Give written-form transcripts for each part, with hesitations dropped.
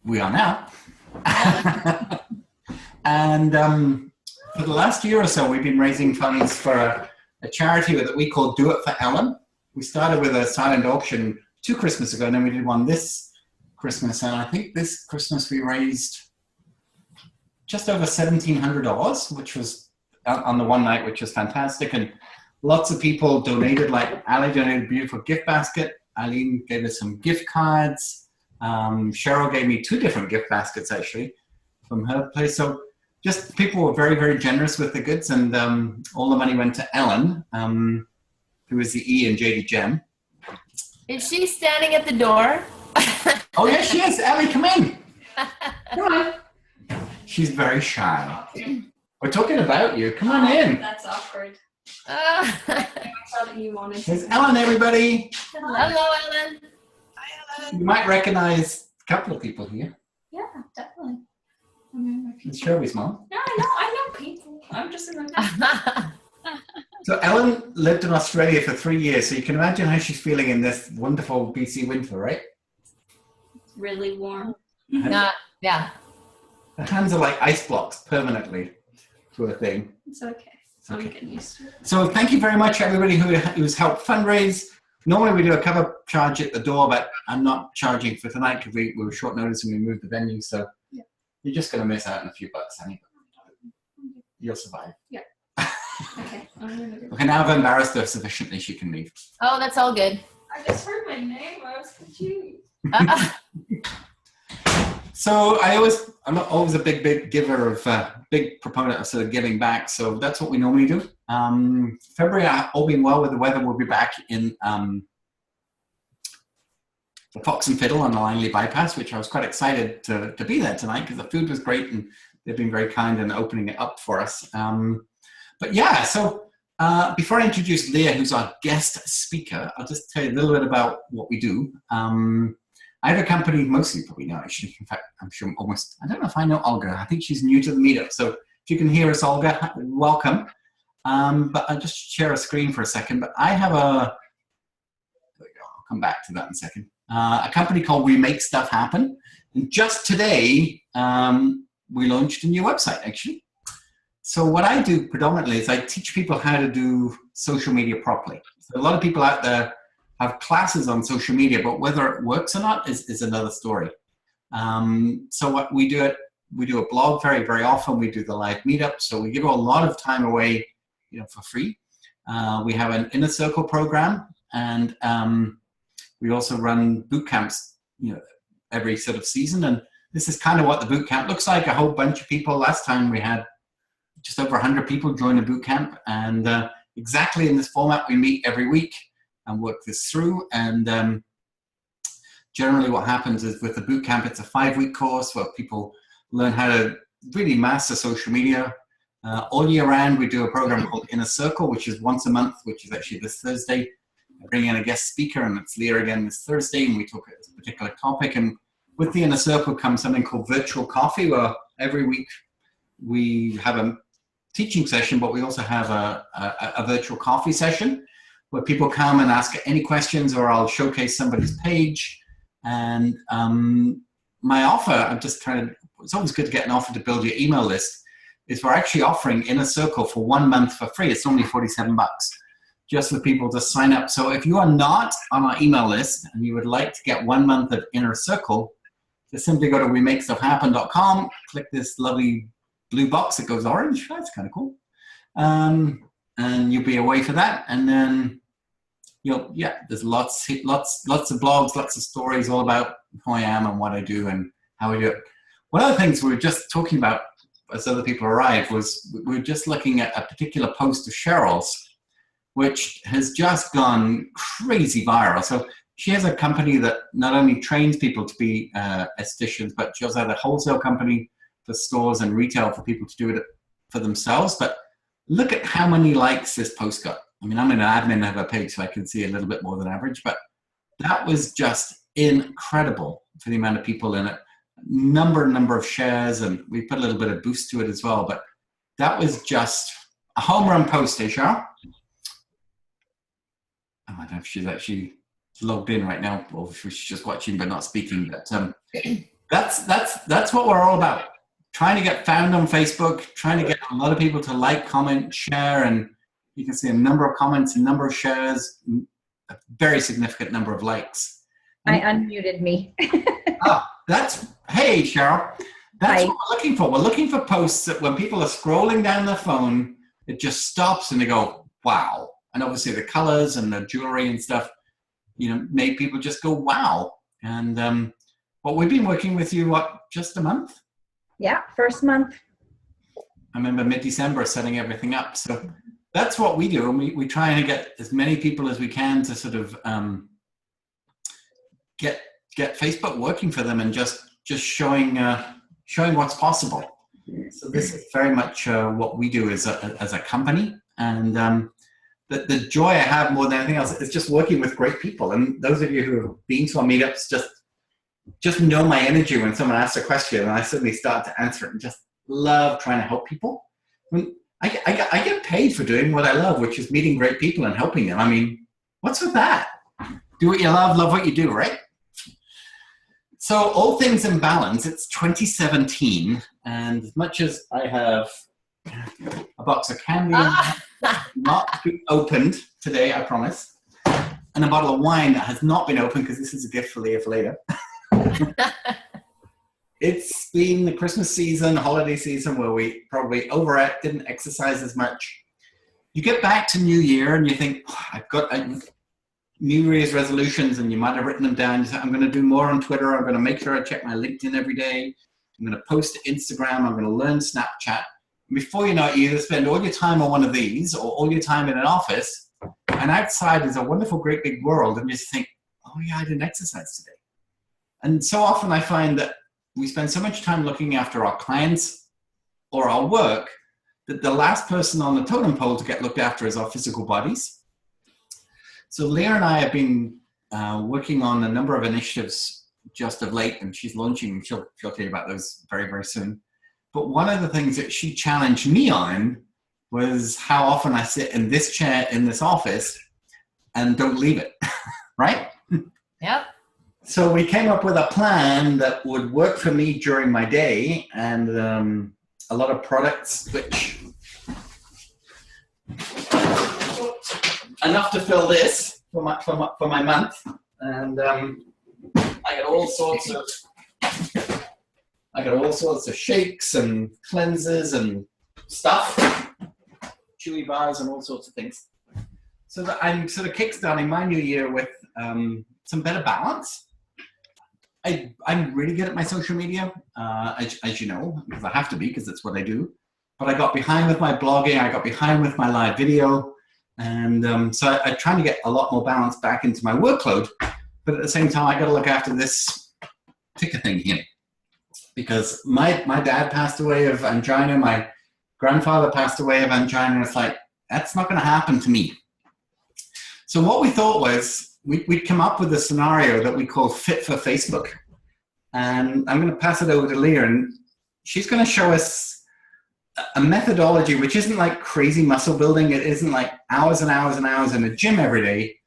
We are now. And for the last year or so, we've been raising funds for a charity that we call Do It for Ellen. We started with a silent auction 2 Christmas ago, and then we did one this Christmas. And I think this Christmas we raised just over $1,700, which was on the one night, which was fantastic. And lots of people donated, like Ali donated a beautiful gift basket. Eileen gave us some gift cards. Cheryl gave me 2 different gift baskets, actually, from her place. So just people were very, very generous with the goods, and all the money went to Ellen, who is the E in JD Gem. Is she standing at the door? Oh, yes, she is. Ellie, come in. Come on. She's very shy. We're talking about you. Come on in. That's awkward. I saw that you wanted to. There's Ellen, everybody. Hello, Ellen. Hi, Ellen. You might recognize a couple of people here. Yeah, definitely. I remember people. It's Shelby's mom. Yeah, I know people. I'm just in the So Ellen lived in Australia for 3 years, so you can imagine how she's feeling in this wonderful BC winter, right? It's really warm. Yeah. Her hands are like ice blocks permanently to a thing. It's okay. I'm getting used to it. So thank you very much, everybody who's helped fundraise. Normally we do a cover charge at the door, but I'm not charging for tonight because we were short notice and we moved the venue. So yeah. You're just going to miss out on a few bucks anyway. You'll survive. Yeah. Okay. Okay, now I've embarrassed her sufficiently, she can leave. Oh, that's all good. I just heard my name. I was confused. So I'm always a big giver of, big proponent of sort of giving back. So that's what we normally do. February, all being well with the weather, we'll be back in the Fox and Fiddle on the Langley Bypass, which I was quite excited to be there tonight because the food was great and they've been very kind in opening it up for us. But yeah, so before I introduce Leah, who's our guest speaker, I'll just tell you a little bit about what we do. I have a company, most of you probably know actually. In fact, I'm sure I don't know if I know Olga. I think she's new to the meetup. So if you can hear us, Olga, welcome. But I'll just share a screen for a second. But I have there we go, I'll come back to that in a second. A company called We Make Stuff Happen. And just today, we launched a new website actually. So what I do predominantly is I teach people how to do social media properly. So a lot of people out there have classes on social media, but whether it works or not is another story. So what we do a blog very, very often. We do the live meetup. So we give a lot of time away, for free. We have an inner circle program, and we also run boot camps, every sort of season. And this is kind of what the boot camp looks like. A whole bunch of people. Last time we had just over 100 people join a boot camp, and exactly in this format, we meet every week and work this through. And generally what happens is with the boot camp, it's a 5-week course where people learn how to really master social media. All year round, we do a program called Inner Circle, which is once a month, which is actually this Thursday. I bring in a guest speaker, and it's Leah again this Thursday, and we talk about a particular topic. And with the Inner Circle comes something called virtual coffee, where every week we have a teaching session, but we also have a virtual coffee session where people come and ask any questions, or I'll showcase somebody's page. And my offer, it's always good to get an offer to build your email list, is we're actually offering Inner Circle for 1 month for free. It's only $47 just for people to sign up. So if you are not on our email list and you would like to get 1 month of Inner Circle, just simply go to wemakestuffhappen.com, click this lovely blue box that goes orange. That's kind of cool. And you'll be away for that. And then there's lots of blogs, lots of stories all about who I am and what I do and how I do it. One of the things we were just talking about as other people arrived was we were just looking at a particular post of Cheryl's, which has just gone crazy viral. So she has a company that not only trains people to be estheticians, but she also has a wholesale company for stores and retail for people to do it for themselves. But look at how many likes this post got. I mean, I'm an admin of a page, so I can see a little bit more than average, but that was just incredible for the amount of people in it. Number of shares, and we put a little bit of boost to it as well. But that was just a home run post, Cheryl. I don't know if she's actually logged in right now, or if she's just watching but not speaking. But That's what we're all about. Trying to get found on Facebook, trying to get a lot of people to like, comment, share, and you can see a number of comments, a number of shares, a very significant number of likes. I unmuted me. Hey, Cheryl. That's Hi. what we're looking for. We're looking for posts that when people are scrolling down their phone, it just stops and they go, wow. And obviously the colors and the jewelry and stuff, made people just go, wow. And we've been working with you, just a month? Yeah, first month. I remember mid-December setting everything up. So that's what we do. And we try and get as many people as we can to sort of get Facebook working for them and just showing what's possible. So this is very much what we do as a company. And the joy I have more than anything else is just working with great people. And those of you who have been to our meetups just know my energy when someone asks a question and I suddenly start to answer it and just love trying to help people. I get paid for doing what I love, which is meeting great people and helping them. I mean, what's with that? Do what you love what you do, right? So all things in balance, it's 2017. And as much as I have a box of candy, not been opened today, I promise, and a bottle of wine that has not been opened because this is a gift for Leah for later. It's been the Christmas season, holiday season, where we probably overate, didn't exercise as much. You get back to New Year and you think, I've got New Year's resolutions, and you might have written them down. You say, I'm going to do more on Twitter. I'm going to make sure I check my LinkedIn every day. I'm going to post to Instagram. I'm going to learn Snapchat. And before you know it, you either spend all your time on one of these or all your time in an office. And outside is a wonderful, great big world. And you just think, oh yeah, I didn't exercise today. And so often I find that we spend so much time looking after our clients or our work that the last person on the totem pole to get looked after is our physical bodies. So Leah and I have been working on a number of initiatives just of late, and she's launching, she'll tell you about those very, very soon. But one of the things that she challenged me on was how often I sit in this chair in this office and don't leave it, right? Yep. So we came up with a plan that would work for me during my day, and a lot of products which enough to fill this for my month, and I got all sorts of shakes and cleansers and stuff, chewy bars and all sorts of things, so that I'm sort of kickstarting my new year with some better balance. I'm really good at my social media, as you know, because I have to be, because that's what I do. But I got behind with my blogging, I got behind with my live video, and so I'm trying to get a lot more balance back into my workload. But at the same time, I got to look after this ticker thing here, because my dad passed away of angina, my grandfather passed away of angina, and it's like, that's not going to happen to me. So what we thought was, we'd come up with a scenario that we call Fit for Facebook. And I'm going to pass it over to Leah, and she's going to show us a methodology which isn't like crazy muscle building. It isn't like hours and hours and hours in a gym every day,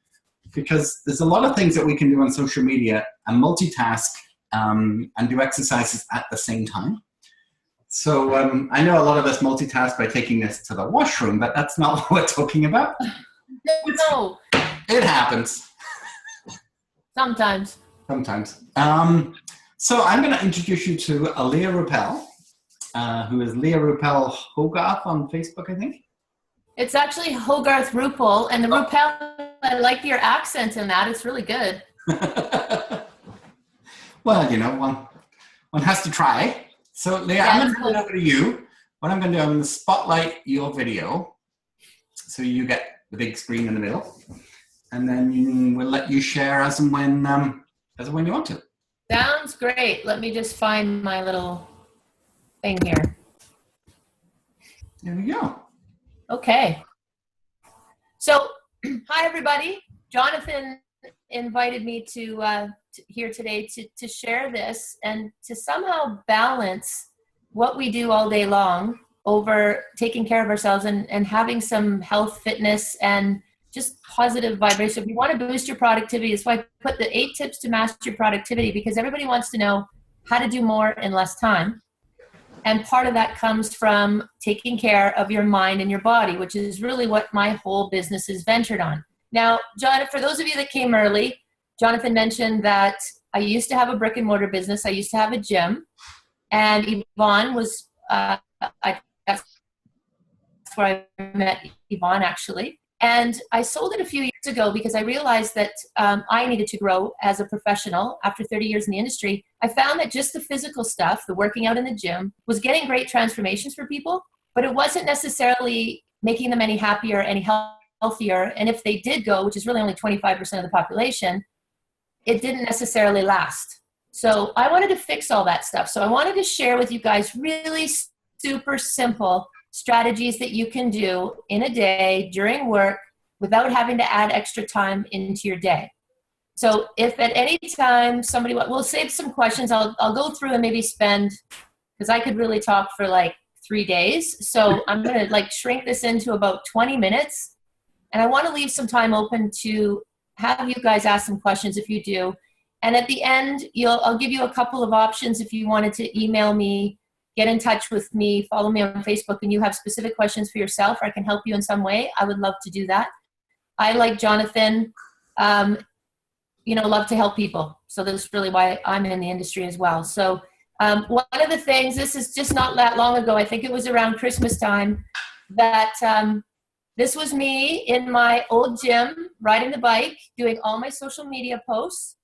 because there's a lot of things that we can do on social media and multitask and do exercises at the same time. So I know a lot of us multitask by taking this to the washroom, but that's not what we're talking about. No. It happens. Sometimes. So I'm going to introduce you to Leah Ruppel, who is Leah Ruppel Hogarth on Facebook, I think. It's actually Hogarth Ruppel, and the Ruppel, I like your accent in that. It's really good. Well, you know, one has to try. So Leah, yeah, I'm going to turn it over to you. What I'm going to do, I'm going to spotlight your video, so you get the big screen in the middle, and then we'll let you share as and when you want to. Sounds great. Let me just find my little thing here. There we go. Okay. So, hi everybody. Jonathan invited me to here today to share this and to somehow balance what we do all day long over taking care of ourselves and having some health, fitness, and just positive vibration. If you want to boost your productivity, that's why I put the 8 tips to master your productivity, because everybody wants to know, how to do more in less time. And part of that comes from taking care of your mind and your body, which is really what my whole business is ventured on. Now, Jonathan, for those of you that came early, Jonathan mentioned that I used to have a brick and mortar business. I used to have a gym, and Yvonne was, that's where I met Yvonne actually. And I sold it a few years ago because I realized that I needed to grow as a professional. After 30 years in the industry, I found that just the physical stuff, the working out in the gym, was getting great transformations for people, but it wasn't necessarily making them any happier, any healthier. And if they did go, which is really only 25% of the population, it didn't necessarily last. So I wanted to fix all that stuff. So I wanted to share with you guys really super simple strategies that you can do in a day during work without having to add extra time into your day. So if at any time somebody, we'll save some questions. I'll go through and maybe spend, because I could really talk for like 3 days. So I'm going to like shrink this into about 20 minutes. And I want to leave some time open to have you guys ask some questions if you do. And at the end, I'll give you a couple of options if you wanted to email me, get in touch with me, follow me on Facebook, and you have specific questions for yourself, or I can help you in some way. I would love to do that. I, like Jonathan, love to help people. So that's really why I'm in the industry as well. So one of the things, this is just not that long ago, I think it was around Christmas time, that this was me in my old gym, riding the bike, doing all my social media posts.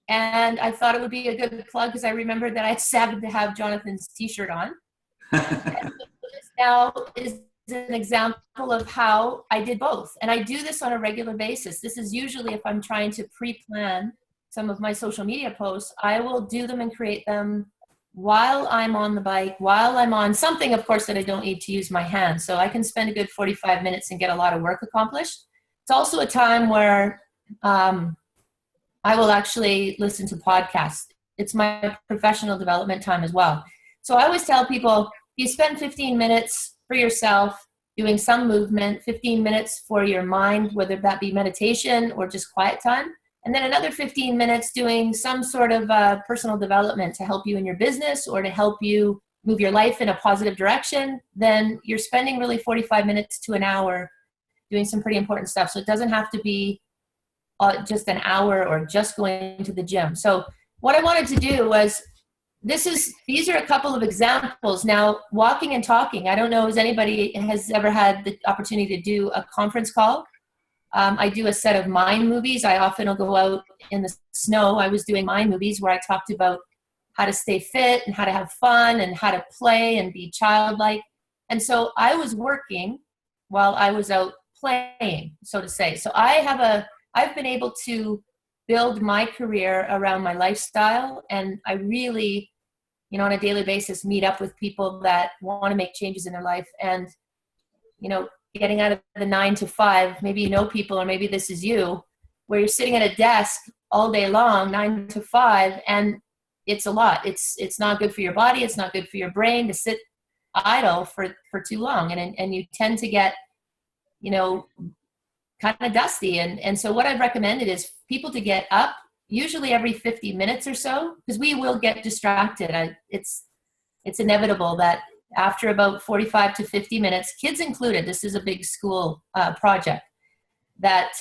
And I thought it would be a good plug because I remembered that I had to have Jonathan's t-shirt on. And so this now is an example of how I did both. And I do this on a regular basis. This is usually if I'm trying to pre-plan some of my social media posts, I will do them and create them while I'm on the bike, while I'm on something, of course, that I don't need to use my hands. So I can spend a good 45 minutes and get a lot of work accomplished. It's also a time where I will actually listen to podcasts. It's my professional development time as well. So I always tell people, you spend 15 minutes for yourself doing some movement, 15 minutes for your mind, whether that be meditation or just quiet time, and then another 15 minutes doing some sort of personal development to help you in your business or to help you move your life in a positive direction, then you're spending really 45 minutes to an hour doing some pretty important stuff. So it doesn't have to be just an hour or just going to the gym. So what I wanted to do was, these are a couple of examples. Now, walking and talking, I don't know if anybody has ever had the opportunity to do a conference call. I do a set of mind movies. I often will go out in the snow. I was doing mind movies where I talked about how to stay fit and how to have fun and how to play and be childlike. And so I was working while I was out playing, so to say. So I've been able to build my career around my lifestyle, and I really, on a daily basis, meet up with people that want to make changes in their life. And, getting out of the 9 to 5, maybe you know people, or maybe this is you, where you're sitting at a desk all day long, 9 to 5, and it's a lot. It's not good for your body. It's not good for your brain to sit idle for too long. And you tend to get, kind of dusty. And so what I've recommended is people to get up usually every 50 minutes or so, because we will get distracted. It's inevitable that after about 45 to 50 minutes, kids included, this is a big school project, that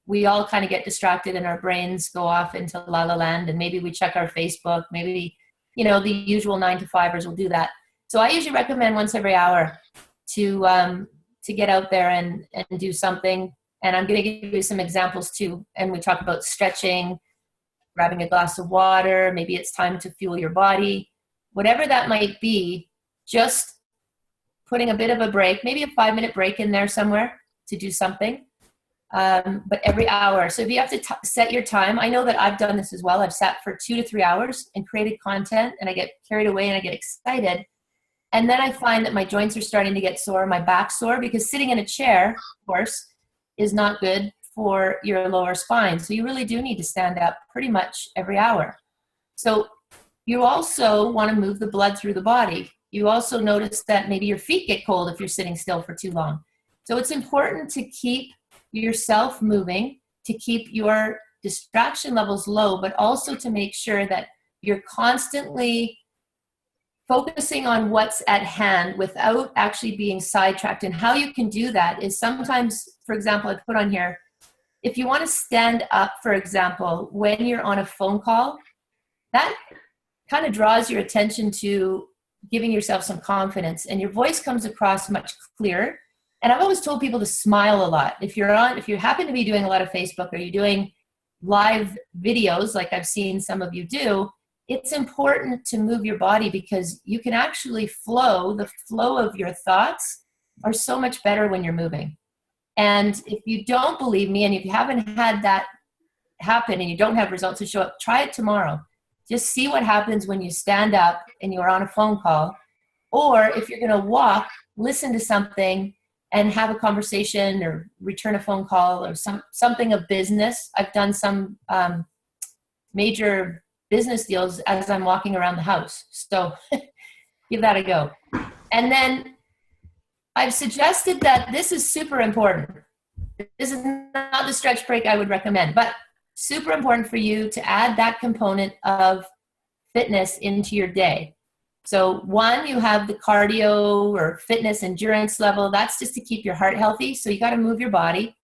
we all kind of get distracted and our brains go off into la la land, and maybe we check our Facebook, maybe, the usual 9 to 5ers will do that. So I usually recommend once every hour to get out there and do something. And I'm going to give you some examples too. And we talk about stretching, grabbing a glass of water, maybe it's time to fuel your body, whatever that might be, just putting a bit of a break, maybe a 5-minute break in there somewhere to do something, but every hour. So if you have to set your time, I know that I've done this as well. I've sat for 2 to 3 hours and created content, and I get carried away and I get excited. And then I find that my joints are starting to get sore, my back sore, because sitting in a chair, of course, is not good for your lower spine. So you really do need to stand up pretty much every hour. So you also want to move the blood through the body. You also notice that maybe your feet get cold if you're sitting still for too long. So it's important to keep yourself moving, to keep your distraction levels low, but also to make sure that you're constantly focusing on what's at hand without actually being sidetracked. And how you can do that is sometimes, for example, I put on here, if you want to stand up, for example, when you're on a phone call, that kind of draws your attention to giving yourself some confidence, and your voice comes across much clearer. And I've always told people to smile a lot. If you happen to be doing a lot of Facebook, or you're doing live videos like I've seen some of you do, it's important to move your body, because you can actually the flow of your thoughts are so much better when you're moving. And if you don't believe me, and if you haven't had that happen and you don't have results to show up, try it tomorrow. Just see what happens when you stand up and you're on a phone call. Or if you're going to walk, listen to something and have a conversation or return a phone call or something of business. I've done some major business deals as I'm walking around the house. So give that a go. And then I've suggested that this is super important. This is not the stretch break I would recommend, but super important for you to add that component of fitness into your day. So one, you have the cardio or fitness endurance level. That's just to keep your heart healthy. So you got to move your body.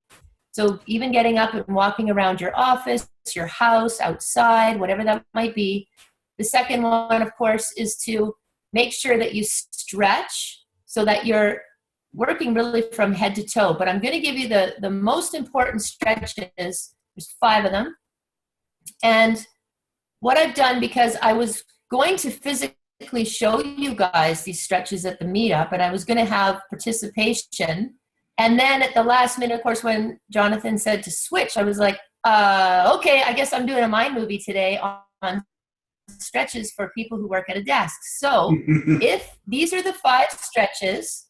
So even getting up and walking around your office, your house, outside, whatever that might be. The second one, of course, is to make sure that you stretch so that you're working really from head to toe. But I'm going to give you the most important stretches. There's 5 of them. And what I've done, because I was going to physically show you guys these stretches at the meetup, and I was going to have participation. And then at the last minute, of course, when Jonathan said to switch, I was like, okay, I guess I'm doing a mind movie today on stretches for people who work at a desk. So if these are the 5 stretches,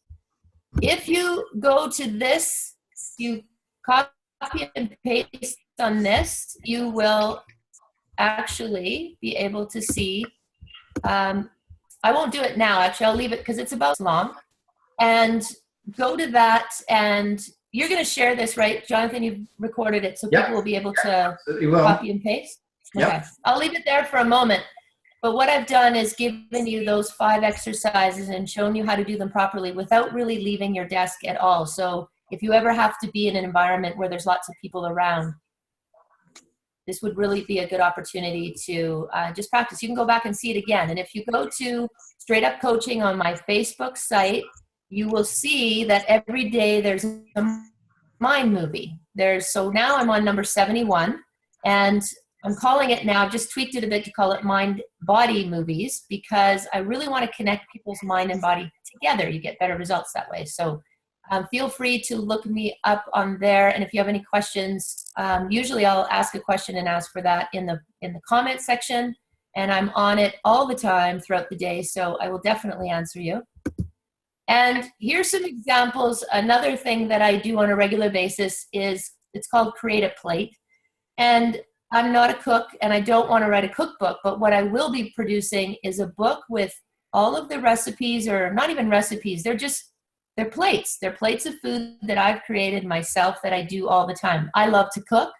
if you go to this, you copy and paste on this, you will actually be able to see. I won't do it now. Actually, I'll leave it because it's about long. And go to that, and you're going to share this, right, Jonathan? You've recorded it, so people will be able to copy and paste. Yep. Okay, I'll leave it there for a moment. But what I've done is given you those 5 exercises and shown you how to do them properly without really leaving your desk at all. So if you ever have to be in an environment where there's lots of people around, this would really be a good opportunity to just practice. You can go back and see it again. And if you go to Straight Up Coaching on my Facebook site, you will see that every day there's a mind movie. So now I'm on number 71, and I'm calling it now, I've just tweaked it a bit to call it Mind Body Movies, because I really want to connect people's mind and body together. You get better results that way. So feel free to look me up on there. And if you have any questions, usually I'll ask a question and ask for that in the comment section. And I'm on it all the time throughout the day, so I will definitely answer you. And here's some examples. Another thing that I do on a regular basis is it's called Create a Plate. And I'm not a cook, and I don't want to write a cookbook, but what I will be producing is a book with all of the recipes, or not even recipes, they're plates. They're plates of food that I've created myself that I do all the time. I love to cook,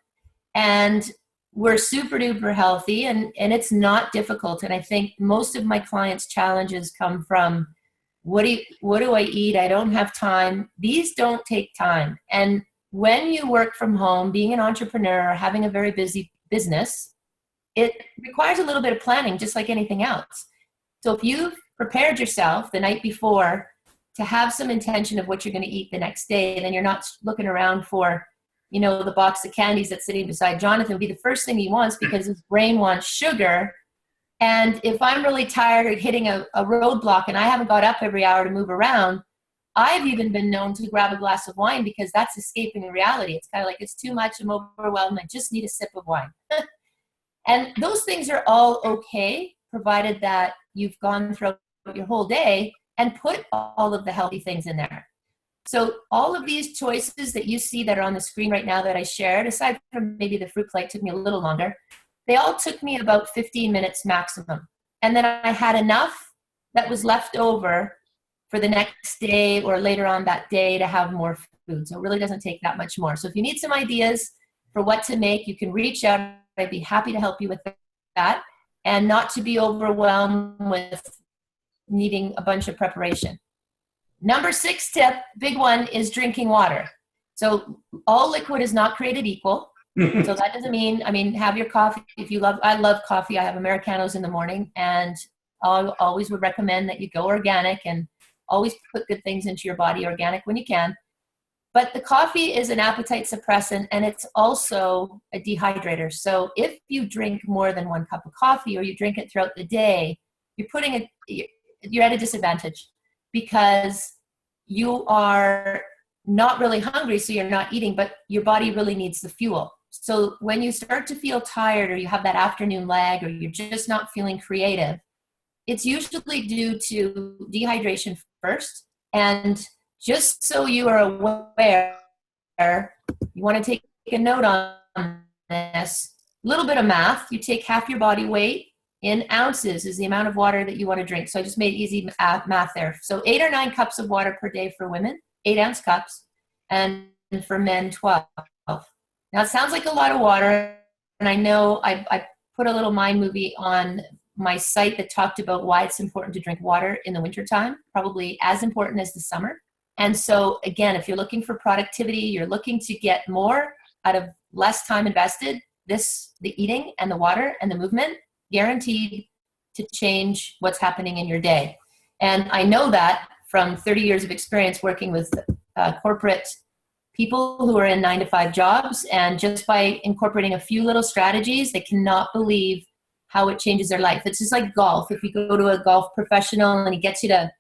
and we're super duper healthy, and it's not difficult. And I think most of my clients' challenges come from, what do I eat? I don't have time. These don't take time. And when you work from home, being an entrepreneur or having a very busy business, it requires a little bit of planning, just like anything else. So if you've prepared yourself the night before to have some intention of what you're going to eat the next day, then you're not looking around for, the box of candies that's sitting beside Jonathan would be the first thing he wants, because his brain wants sugar. And if I'm really tired or hitting a roadblock and I haven't got up every hour to move around, I've even been known to grab a glass of wine, because that's escaping reality. It's kind of like, it's too much, I'm overwhelmed, I just need a sip of wine. And those things are all okay, provided that you've gone through your whole day and put all of the healthy things in there. So all of these choices that you see that are on the screen right now that I shared, aside from maybe the fruit plate took me a little longer, they all took me about 15 minutes maximum. And then I had enough that was left over for the next day or later on that day to have more food. So it really doesn't take that much more. So if you need some ideas for what to make, you can reach out. I'd be happy to help you with that. and not to be overwhelmed with needing a bunch of preparation. Number 6 tip, big one, is drinking water. So all liquid is not created equal. So that doesn't mean, have your coffee. I love coffee. I have Americanos in the morning, and I always would recommend that you go organic and always put good things into your body organic when you can. But the coffee is an appetite suppressant, and it's also a dehydrator. So if you drink more than 1 cup of coffee, or you drink it throughout the day, you're at a disadvantage, because you are not really hungry, so you're not eating, but your body really needs the fuel. So when you start to feel tired, or you have that afternoon lag, or you're just not feeling creative, it's usually due to dehydration first. And just so you are aware, you want to take a note on this. A little bit of math. You take half your body weight in ounces is the amount of water that you want to drink. So I just made easy math there. So 8 or 9 cups of water per day for women, 8-ounce cups, and for men, 12. Now, it sounds like a lot of water, and I know I put a little mind movie on my site that talked about why it's important to drink water in the wintertime, probably as important as the summer. And so, again, if you're looking for productivity, you're looking to get more out of less time invested, the eating and the water and the movement, guaranteed to change what's happening in your day. And I know that from 30 years of experience working with corporate people who are in 9-to-5 jobs, and just by incorporating a few little strategies, they cannot believe how it changes their life. It's just like golf. If you go to a golf professional and he gets you to,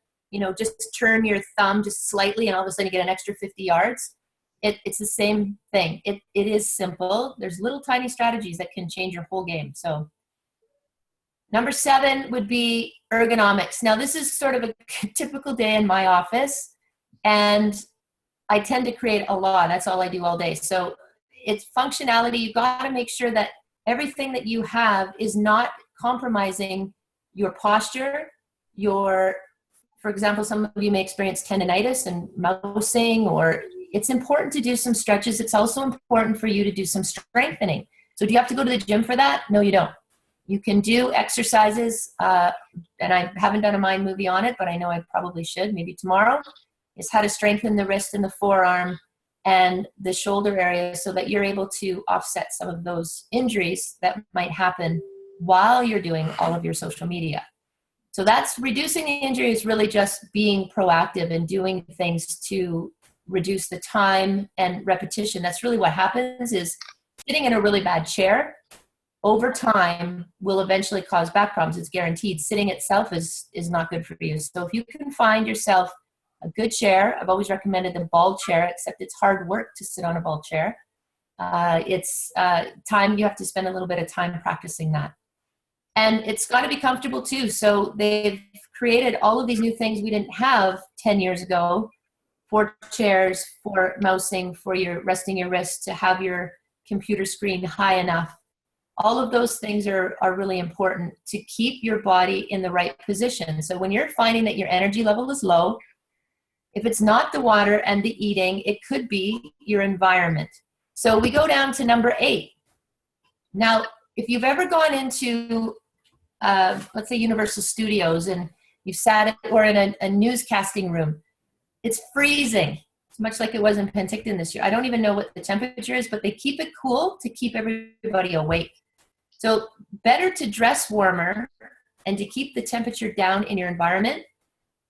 just turn your thumb just slightly, and all of a sudden you get an extra 50 yards. It's the same thing. It is simple. There's little tiny strategies that can change your whole game. So number 7 would be ergonomics. Now, this is sort of a typical day in my office, and I tend to create a lot. That's all I do all day. So it's functionality. You got to make sure that everything that you have is not compromising your posture. For example, some of you may experience tendonitis and mousing, or it's important to do some stretches. It's also important for you to do some strengthening. So do you have to go to the gym for that? No, you don't. You can do exercises, and I haven't done a mind movie on it, but I know I probably should, maybe tomorrow, is how to strengthen the wrist and the forearm and the shoulder area so that you're able to offset some of those injuries that might happen while you're doing all of your social media. So that's reducing the injury, is really just being proactive and doing things to reduce the time and repetition. That's really what happens, is sitting in a really bad chair over time will eventually cause back problems. It's guaranteed. Sitting itself is not good for you. So if you can find yourself a good chair, I've always recommended the ball chair, except it's hard work to sit on a ball chair. It's time, you have to spend a little bit of time practicing that. And it's got to be comfortable too. So they've created all of these new things we didn't have 10 years ago, for chairs, for mousing, for your resting your wrist, to have your computer screen high enough. All of those things are really important to keep your body in the right position. So when you're finding that your energy level is low, if it's not the water and the eating, it could be your environment. So we go down to number 8. Now, if you've ever gone into, let's say, Universal Studios, and you've sat or in a newscasting room, it's freezing. It's much like it was in Penticton this year. I don't even know what the temperature is, but they keep it cool to keep everybody awake. So better to dress warmer and to keep the temperature down in your environment.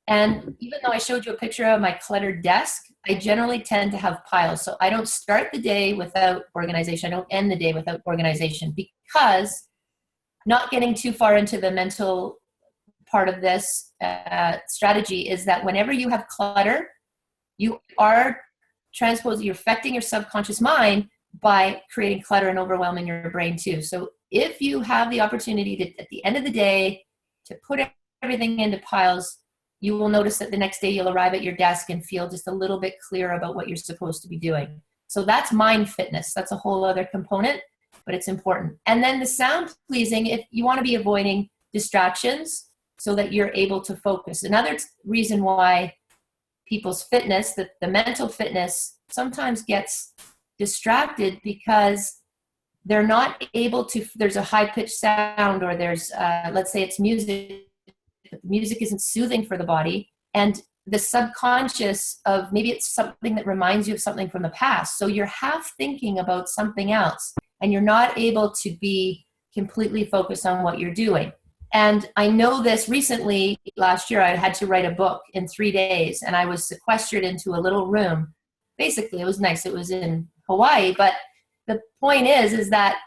And even though I showed you a picture of my cluttered desk, I generally tend to have piles. So I don't start the day without organization. I don't end the day without organization, because not getting too far into the mental part of this strategy is that whenever you have clutter, you are you're affecting your subconscious mind by creating clutter and overwhelming your brain too. So if you have the opportunity to, at the end of the day, to put everything into piles, you will notice that the next day you'll arrive at your desk and feel just a little bit clearer about what you're supposed to be doing. So that's mind fitness. That's a whole other component, but it's important. And then the sound pleasing, if you want to be avoiding distractions so that you're able to focus. Another reason why people's fitness, the mental fitness, sometimes gets distracted, because they're not able to, there's a high-pitched sound, or there's, let's say it's music, but the music isn't soothing for the body. And the subconscious of, maybe it's something that reminds you of something from the past. So you're half thinking about something else, and you're not able to be completely focused on what you're doing. And I know this recently, last year, I had to write a book in 3 days, and I was sequestered into a little room. Basically, it was nice. It was in Hawaii. But the point is that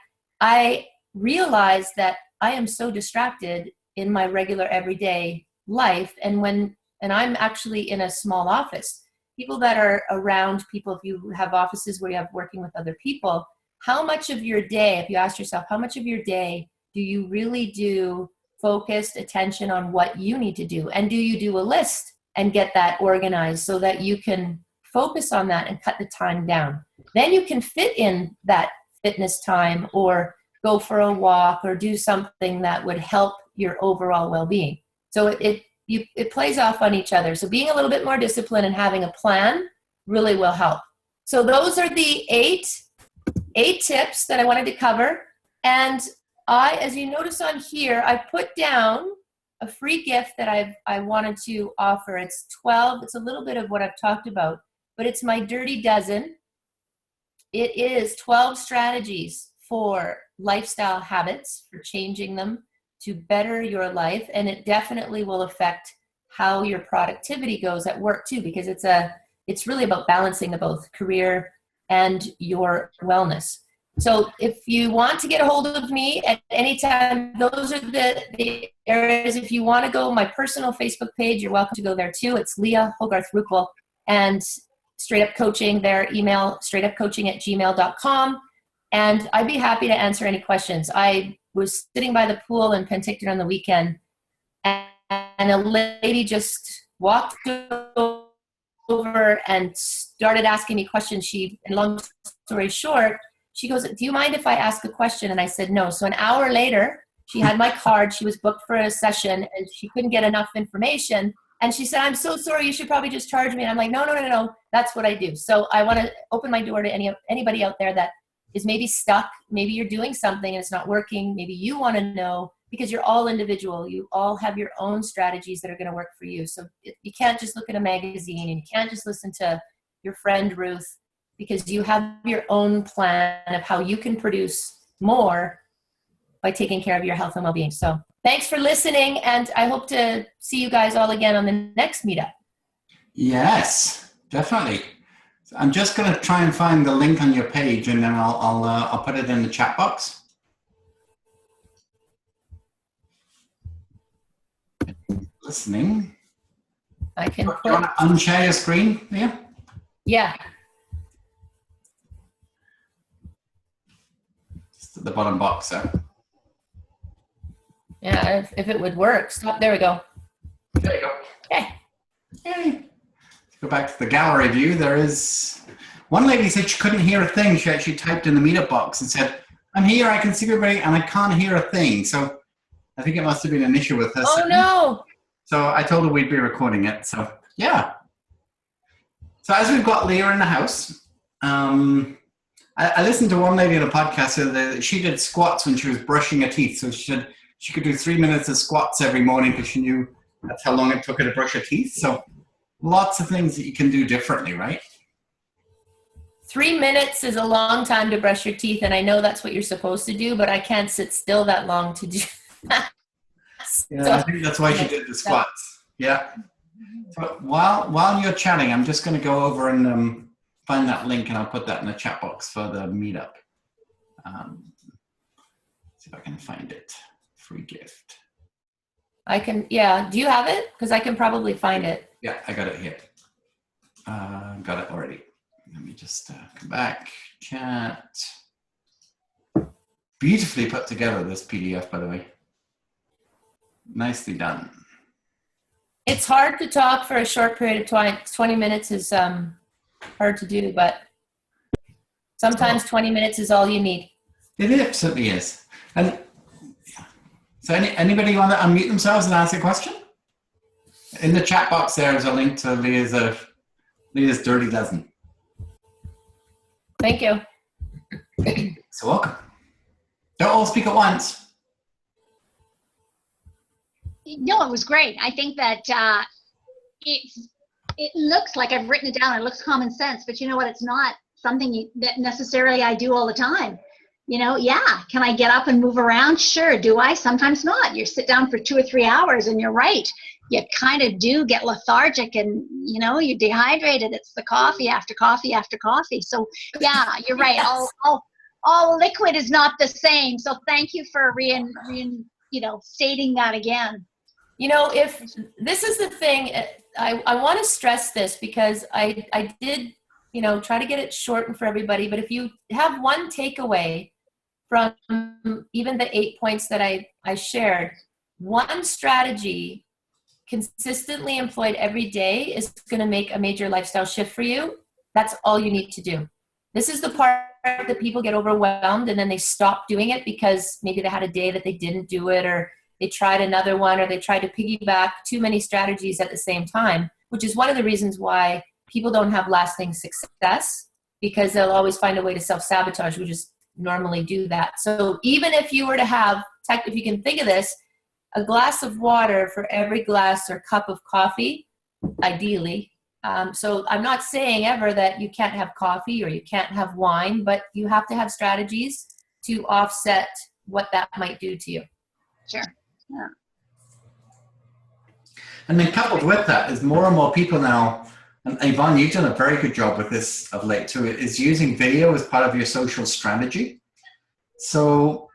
I realized that I am so distracted in my regular everyday life. And I'm actually in a small office. People that are around people, if you have offices where you have working with other people, how much of your day, if you ask yourself, how much of your day do you really do focused attention on what you need to do? And do you do a list and get that organized so that you can focus on that and cut the time down? Then you can fit in that fitness time, or go for a walk, or do something that would help your overall well-being. So it plays off on each other. So being a little bit more disciplined and having a plan really will help. So those are the eight tips that I wanted to cover. And as you notice on here, I put down a free gift that I wanted to offer. It's 12. It's a little bit of what I've talked about, but it's my Dirty Dozen. It is 12 strategies for lifestyle habits, for changing them to better your life. And it definitely will affect how your productivity goes at work too, because it's really about balancing the both career and your wellness. So if you want to get a hold of me at any time, those are the areas. If you want to go my personal Facebook page, you're welcome to go there too. It's Leah Ruppel, and Straight Up Coaching, their email, straightupcoaching@gmail.com. And I'd be happy to answer any questions. I was sitting by the pool in Penticton on the weekend, and a lady just walked over and started asking me questions. And long story short, she goes, "Do you mind if I ask a question?" And I said, "No." So an hour later, she had my card. She was booked for a session, and she couldn't get enough information. And she said, "I'm so sorry. You should probably just charge me." And I'm like, no. That's what I do. So I want to open my door to anybody out there that is maybe stuck. Maybe you're doing something and it's not working. Maybe you want to know, because you're all individual. You all have your own strategies that are going to work for you. So you can't just look at a magazine, and you can't just listen to your friend Ruth, because you have your own plan of how you can produce more by taking care of your health and well-being. So thanks for listening, and I hope to see you guys all again on the next meetup. Yes, definitely. So I'm just going to try and find the link on your page, and then I'll put it in the chat box. Listening. I can. Do you want to unshare your screen here? Yeah. Just at the bottom box there. Yeah, if it would work. Stop. There we go. There you go. Okay. Yay. Go back to the gallery view. There is one lady said she couldn't hear a thing. She actually typed in the meetup box and said, "I'm here, I can see everybody, and I can't hear a thing." So I think it must have been an issue with her. Oh no. So I told her we'd be recording it. So yeah. So as we've got Leah in the house, I listened to one lady in a podcast that she did squats when she was brushing her teeth. So she said she could do 3 minutes of squats every morning because she knew that's how long it took her to brush her teeth. So lots of things that you can do differently, right? 3 minutes is a long time to brush your teeth, and I know that's what you're supposed to do, but I can't sit still that long to do that. Yeah, So, I think that's why she did the squats. Yeah. So while you're chatting, I'm just going to go over and find that link, and I'll put that in the chat box for the meetup. See if I can find it. Free gift. I can, yeah. Do you have it? Because I can probably find it. Yeah, I got it here. Got it already. Let me just come back. Chat. Beautifully put together, this PDF, by the way. Nicely done. It's hard to talk for a short period of time. 20 minutes is hard to do, but sometimes 20 minutes is all you need. It absolutely is. And so anybody want to unmute themselves and ask a question? In the chat box there is a link to Leah's Dirty Dozen. Thank you. So welcome. Don't all speak at once. No, it was great. I think that it looks like I've written it down. It looks common sense, but you know what? It's not something that necessarily I do all the time. You know, yeah. Can I get up and move around? Sure. Do I? Sometimes not. You sit down for 2 or 3 hours, and you're right. You kind of do get lethargic, and you know you're dehydrated. It's the coffee after coffee after coffee. So yeah, you're right. Yes. All liquid is not the same. So thank you for stating that again. You know, if this is the thing, I want to stress this because I did, you know, try to get it shortened for everybody. But if you have one takeaway from even the 8 points that I shared, one strategy consistently employed every day is going to make a major lifestyle shift for you. That's all you need to do. This is the part that people get overwhelmed and then they stop doing it because maybe they had a day that they didn't do it, or they tried another one, or they tried to piggyback too many strategies at the same time, which is one of the reasons why people don't have lasting success, because they'll always find a way to self-sabotage. We just normally do that. So even if you were to have, if you can think of this, a glass of water for every glass or cup of coffee, ideally. So I'm not saying ever that you can't have coffee or you can't have wine, but you have to have strategies to offset what that might do to you. Sure. Yeah. And then coupled with that is more and more people now, and Yvonne, you've done a very good job with this of late too, is using video as part of your social strategy. So,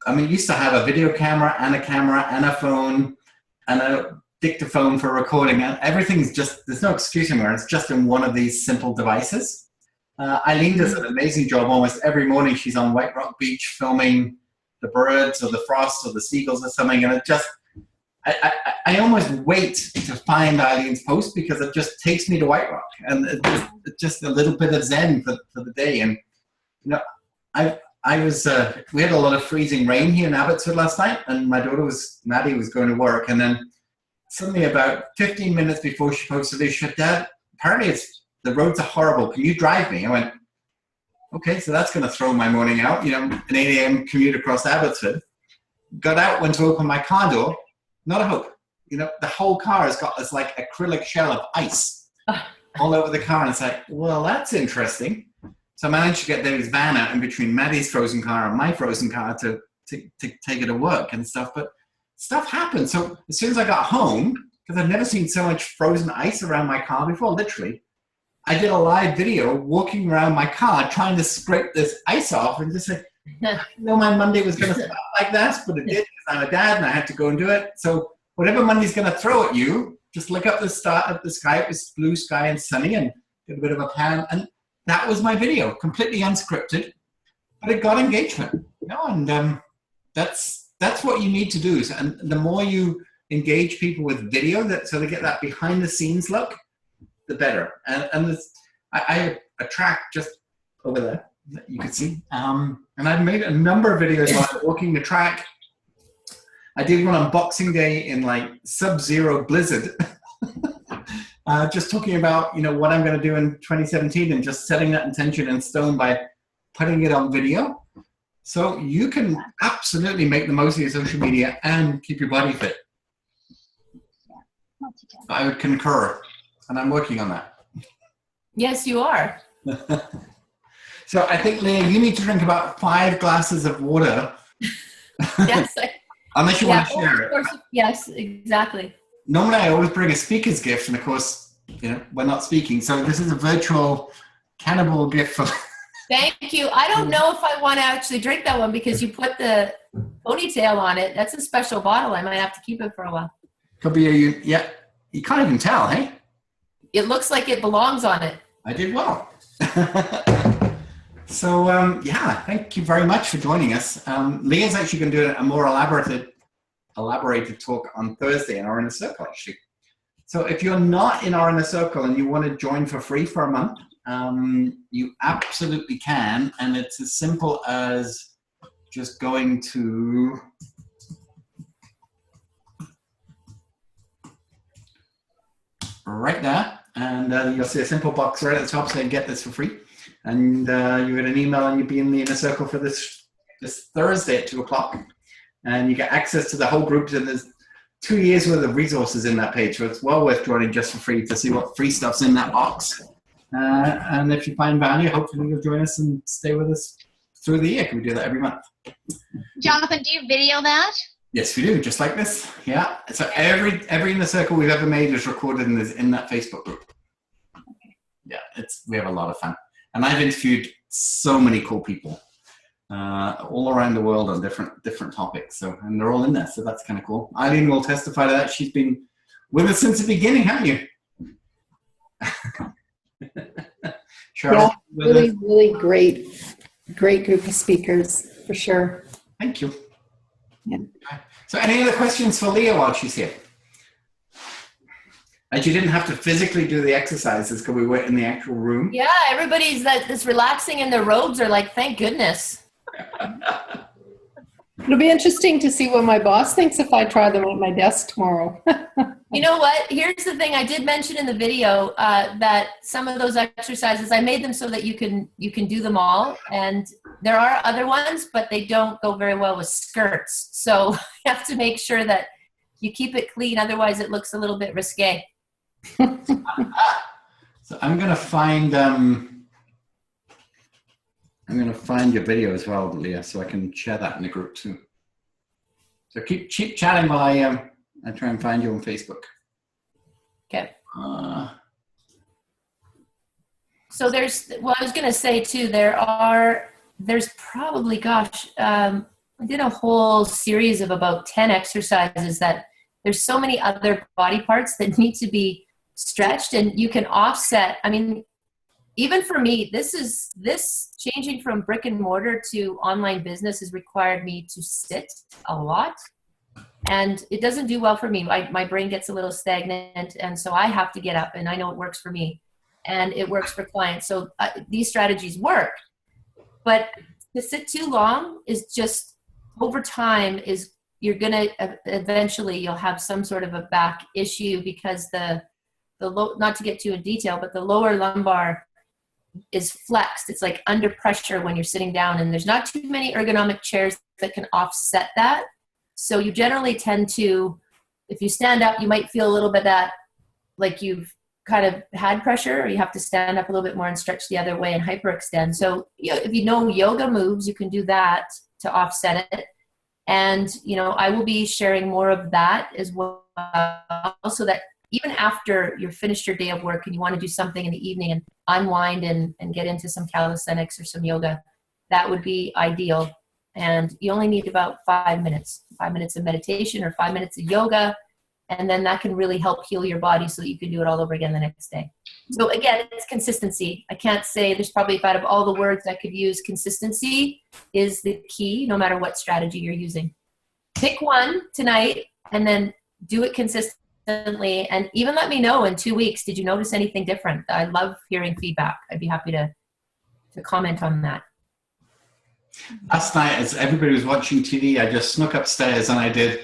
you used to have a video camera and a phone and a dictaphone for recording, and everything's just, there's no excuse anymore. It's just in one of these simple devices. Eileen does an amazing job almost every morning. She's on White Rock Beach filming the birds or the frost or the seagulls or something, and it just, I almost wait to find Eileen's post because it just takes me to White Rock, and it's just a little bit of zen for the day. And you know, we had a lot of freezing rain here in Abbotsford last night, and my daughter Maddie was going to work, and then suddenly about 15 minutes before she posted this, she said, "Dad, apparently the roads are horrible. Can you drive me?" I went, okay, so that's going to throw my morning out. You know, an 8 a.m. commute across Abbotsford. Got out, went to open my car door. Not a hope. You know, the whole car has got this like acrylic shell of ice all over the car. And it's like, well, that's interesting. So I managed to get David's van out in between Maddie's frozen car and my frozen car to take it to work and stuff. But stuff happened. So as soon as I got home, because I've never seen so much frozen ice around my car before, literally, I did a live video walking around my car trying to scrape this ice off and just say, no, my Monday was going to start like that, but it did because I'm a dad and I had to go and do it. So whatever Monday's going to throw at you, just look up the sky. It was blue sky and sunny, and did a bit of a pan. And that was my video, completely unscripted, but it got engagement. You know, and that's what you need to do. And the more you engage people with video, so they get that behind the scenes look, the better. And I attract just over there that you can see. And I've made a number of videos while walking the track. I did one on Boxing Day in like sub-zero blizzard, just talking about, you know, what I'm going to do in 2017 and just setting that intention in stone by putting it on video. So you can absolutely make the most of your social media and keep your body fit. I would concur, and I'm working on that. Yes, you are. So I think, Leah, you need to drink about 5 glasses of water. Yes. Unless you want to share it. Yes, exactly. Normally I always bring a speaker's gift, and of course, you know, we're not speaking. So this is a virtual cannibal gift for... Thank you. I don't know if I want to actually drink that one because you put the ponytail on it. That's a special bottle. I might have to keep it for a while. Could be yeah, you can't even tell, hey? It looks like it belongs on it. I did well. So, yeah, thank you very much for joining us. Leah's actually going to do a more elaborated talk on Thursday in our Inner Circle, actually. So if you're not in our Inner Circle and you want to join for free for a month, you absolutely can. And it's as simple as just going to... right there, and you'll see a simple box right at the top saying get this for free, and you get an email and you'll be in the Inner Circle for this this Thursday at 2:00, and you get access to the whole group. And there's 2 years worth of resources in that page, so it's well worth joining just for free to see what free stuff's in that box. And if you find value, hopefully you'll join us and stay with us through the year. We do that every month. Jonathan, do you video that? Yes, we do, just like this. Yeah. So every Inner Circle we've ever made is recorded and is in that Facebook group. Yeah, we have a lot of fun. And I've interviewed so many cool people all around the world on different topics. So, and they're all in there. So that's kind of cool. Eileen will testify to that. She's been with us since the beginning, haven't you? Cheryl, yeah, really great group of speakers for sure. Thank you. Yeah. So any other questions for Leah while she's here? And you didn't have to physically do the exercises because we were in the actual room. Yeah, everybody's that's relaxing in their robes are like, thank goodness. It'll be interesting to see what my boss thinks if I try them at my desk tomorrow. You know what? Here's the thing. I did mention in the video that some of those exercises, I made them so that you can do them all. And there are other ones, but they don't go very well with skirts. So you have to make sure that you keep it clean. Otherwise, it looks a little bit risque. So I'm gonna find your video as well, Leah, so I can share that in the group too. So keep chatting while I try and find you on Facebook. Okay. So I was gonna say too, there's probably, gosh, I did a whole series of about 10 exercises that there's so many other body parts that need to be stretched, and you can offset. I mean, even for me, this changing from brick and mortar to online business has required me to sit a lot, and it doesn't do well for me. My brain gets a little stagnant, and so I have to get up, and I know it works for me and it works for clients. So these strategies work, but to sit too long is just, over time, you're going to eventually you'll have some sort of a back issue, because the low, not to get too in detail, but the lower lumbar is flexed. It's like under pressure when you're sitting down, and there's not too many ergonomic chairs that can offset that. So you generally tend to, if you stand up, you might feel a little bit that like you've kind of had pressure, or you have to stand up a little bit more and stretch the other way and hyperextend. So if you know yoga moves, you can do that to offset it. And, I will be sharing more of that as well, so that even after you're finished your day of work and you want to do something in the evening and unwind and get into some calisthenics or some yoga, that would be ideal. And you only need about 5 minutes of meditation or 5 minutes of yoga. And then that can really help heal your body so that you can do it all over again the next day. So again, it's consistency. I can't say there's probably, out of all the words I could use, consistency is the key, no matter what strategy you're using. Pick one tonight and then do it consistently. And even let me know in 2 weeks, did you notice anything different? I love hearing feedback. I'd be happy to comment on that. Last night, as everybody was watching TV, I just snuck upstairs and I did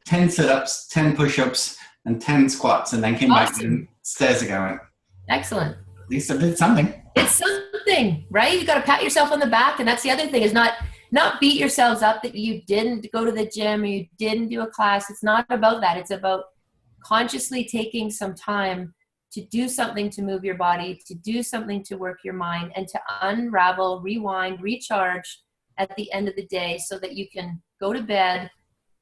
10 sit-ups, 10 push-ups, and 10 squats, and then came back downstairs again. Excellent. At least I did something. It's something, right? You got to pat yourself on the back, and that's the other thing, is not beat yourselves up that you didn't go to the gym or you didn't do a class. It's not about that. It's about consciously taking some time to do something to move your body, to do something to work your mind, and to unravel, rewind, recharge at the end of the day, so that you can go to bed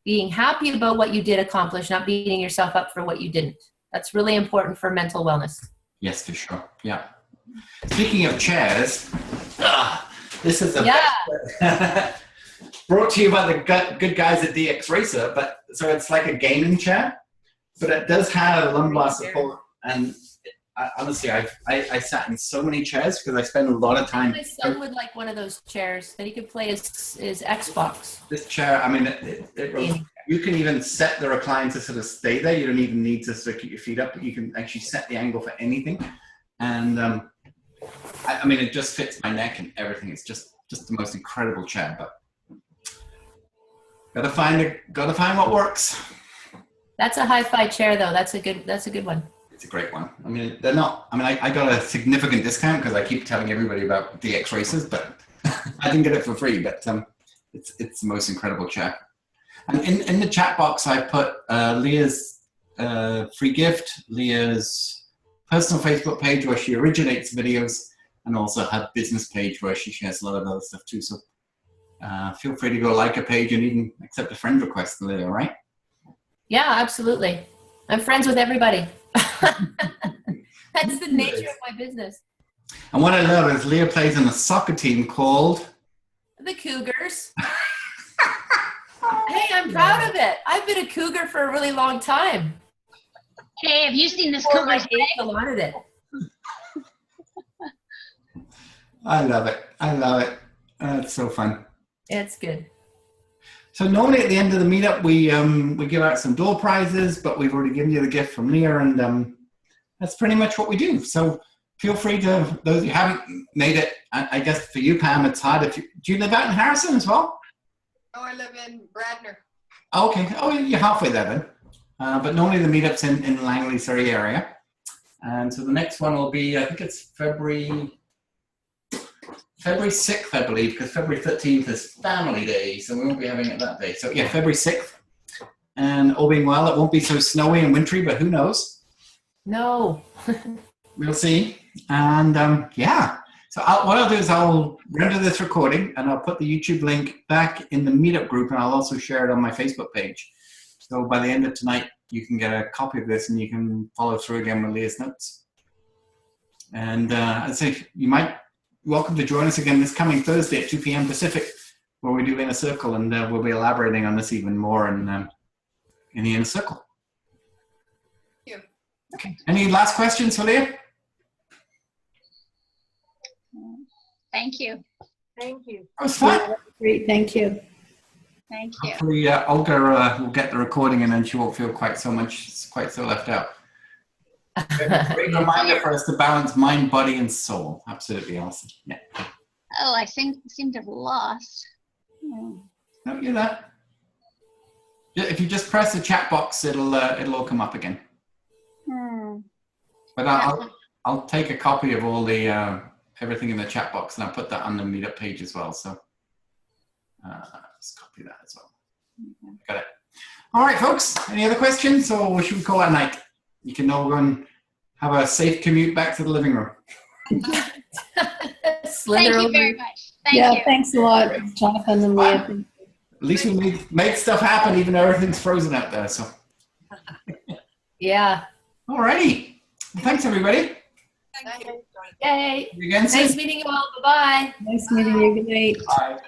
being happy about what you did accomplish, not beating yourself up for what you didn't. That's really important for mental wellness. Yes, for sure. Yeah. Speaking of chairs, this is brought to you by the good guys at DX Racer. But so it's like a gaming chair, but it does have lumbar support. And honestly, I sat in so many chairs because I spend a lot of time. My son would like one of those chairs that he could play his Xbox. This chair, I mean, you can even set the recline to sort of stay there. You don't even need to sort of keep your feet up. You can actually set the angle for anything. And I mean, it just fits my neck and everything. It's just the most incredible chair. But gotta find what works. That's a hi-fi chair, though. That's a good one. It's a great one. I mean, they're not. I mean, I got a significant discount because I keep telling everybody about DX Racers, but I didn't get it for free. But It's the most incredible chat. And in the chat box, I put Leah's free gift, Leah's personal Facebook page where she originates videos, and also her business page where she shares a lot of other stuff too. So feel free to go like a page and even accept a friend request, Leah, right? Yeah, absolutely. I'm friends with everybody. That's the nature of my business. And what I love is Leah plays in a soccer team called The Cougars. Hey, I'm proud of it. I've been a Cougar for a really long time. Hey, have you seen this Before my cougar's age leg? allotted it. I love it. I love it. It's so fun. It's good. So normally at the end of the meetup, we give out some door prizes, but we've already given you the gift from Leah, and that's pretty much what we do. So feel free to, those who haven't made it, I guess for you, Pam, it's hard. Do you live out in Harrison as well? Oh, I live in Bradner. Okay. Oh, you're halfway there then. But normally the meetup's in Langley, Surrey area. And so the next one will be, I think it's February 6th, I believe, because February 13th is Family Day, so we won't be having it that day. So yeah, February 6th. And all being well, it won't be so snowy and wintry, but who knows? No. We'll see. And yeah, so what I'll do is I'll render this recording and I'll put the YouTube link back in the Meetup group, and I'll also share it on my Facebook page. So by the end of tonight, you can get a copy of this and you can follow through again with Leah's notes. And I'd say you might welcome to join us again this coming Thursday at 2 p.m. Pacific, where we do Inner Circle, and we'll be elaborating on this even more in the Inner Circle. Thank you. Okay. Any last questions for Leah? Thank you. Thank you. That was fun. Great, thank you. Thank you. Hopefully Olga will get the recording and then she won't feel quite so left out. Great reminder for us to balance mind, body, and soul. Absolutely, Alison. Yeah. Oh, I seem to have lost. No, you're there. Yeah, if you just press the chat box, it'll all come up again. But I'll take a copy of all the everything in the chat box, and I'll put that on the Meetup page as well. So let's copy that as well. Got it. All right, folks. Any other questions, or should we call it a night? You can all go and have a safe commute back to the living room. Thank you very much. Thank you. Thanks a lot, Jonathan and Leah. At least we made stuff happen, even though everything's frozen out there. So. Yeah. All righty. Well, thanks, everybody. Thank you. Yay. See you again soon. Nice meeting you all. Bye-bye. Nice meeting you. Good night. Bye.